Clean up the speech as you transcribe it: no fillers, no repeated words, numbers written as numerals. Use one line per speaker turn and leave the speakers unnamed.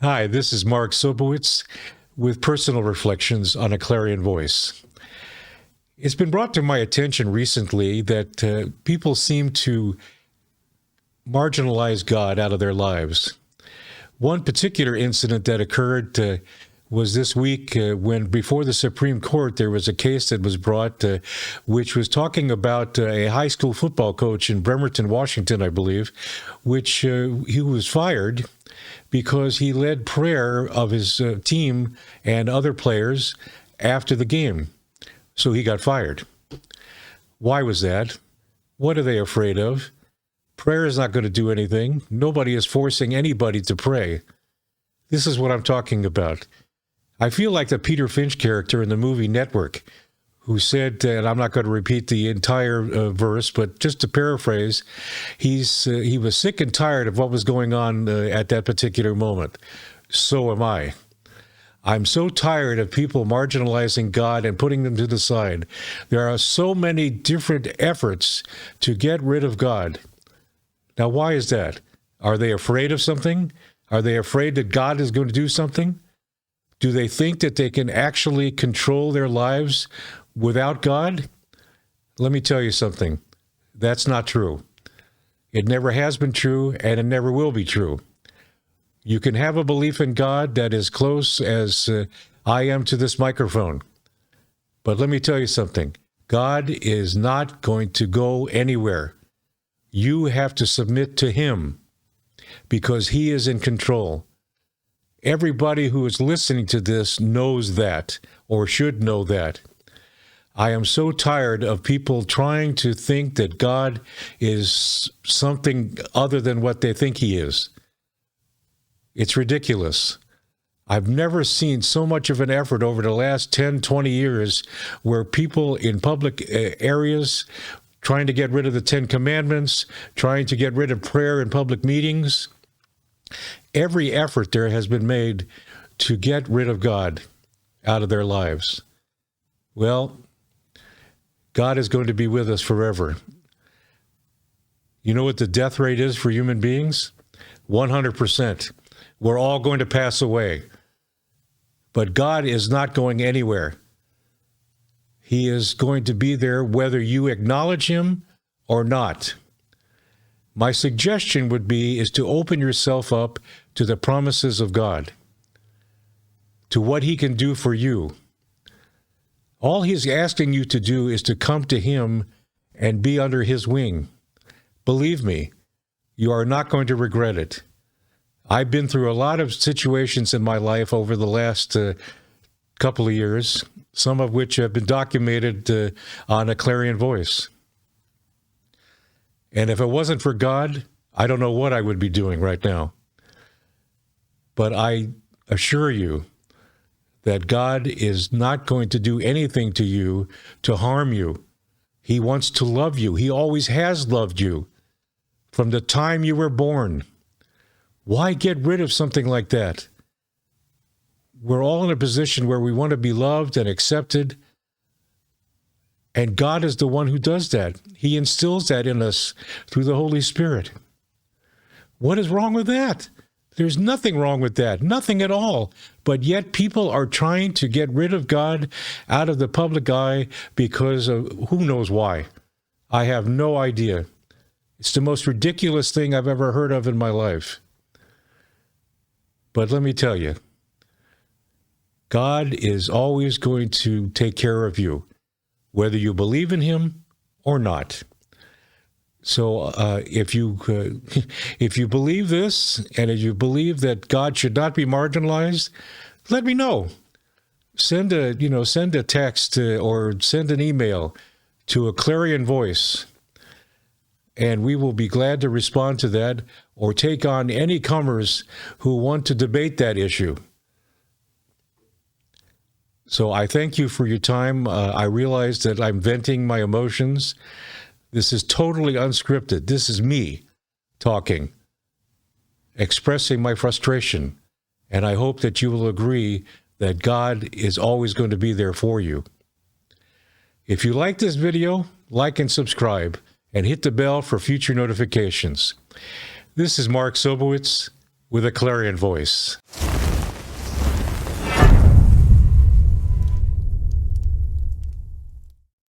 Hi, this is Mark Sobowitz with personal reflections on a Clarion Voice. It's been brought to my attention recently that people seem to marginalize God out of their lives. One particular incident that occurred was this week when before the Supreme Court there was a case that was brought which was talking about a high school football coach in Bremerton, Washington, I believe, which he was fired because he led prayer of his team and other players after the game. So he got fired. Why was that? What are they afraid of? Prayer is not going to do anything. Nobody is forcing anybody to pray. This is what I'm talking about. I feel like the Peter Finch character in the movie Network, who said, and I'm not going to repeat the entire verse, but just to paraphrase, he was sick and tired of what was going on at that particular moment. So am I. I'm so tired of people marginalizing God and putting them to the side. There are so many different efforts to get rid of God. Now, why is that? Are they afraid of something? Are they afraid that God is going to do something? Do they think that they can actually control their lives without God? Let me tell you something. That's not true. It never has been true, and it never will be true. You can have a belief in God that is close as I am to this microphone. But let me tell you something. God is not going to go anywhere. You have to submit to Him because He is in control. Everybody who is listening to this knows that, or should know that. I am so tired of people trying to think that God is something other than what they think He is. It's ridiculous. I've never seen so much of an effort over the last 10, 20 years where people in public areas trying to get rid of the Ten Commandments, trying to get rid of prayer in public meetings. Every effort there has been made to get rid of God out of their lives. Well, God is going to be with us forever. You know what the death rate is for human beings? 100%. We're all going to pass away. But God is not going anywhere. He is going to be there whether you acknowledge Him or not. My suggestion would be is to open yourself up to the promises of God, to what He can do for you. All He's asking you to do is to come to Him and be under His wing. Believe me, you are not going to regret it. I've been through a lot of situations in my life over the last couple of years, some of which have been documented on a Clarion Voice. And if it wasn't for God, I don't know what I would be doing right now. But I assure you that God is not going to do anything to you to harm you. He wants to love you. He always has loved you from the time you were born. Why get rid of something like that? We're all in a position where we want to be loved and accepted, and God is the one who does that. He instills that in us through the Holy Spirit. What is wrong with that? There's nothing wrong with that, nothing at all. But yet people are trying to get rid of God out of the public eye because of who knows why. I have no idea. It's the most ridiculous thing I've ever heard of in my life. But let me tell you, God is always going to take care of you, whether you believe in Him or not. So if you believe this, and if you believe that God should not be marginalized, let me know. Send a text or send an email to a Clarion Voice, and we will be glad to respond to that or take on any comers who want to debate that issue. So I thank you for your time. I realize that I'm venting my emotions. This is totally unscripted. This is me talking, expressing my frustration. And I hope that you will agree that God is always going to be there for you. If you like this video, like and subscribe, and hit the bell for future notifications. This is Mark Sobowitz with a Clarion Voice.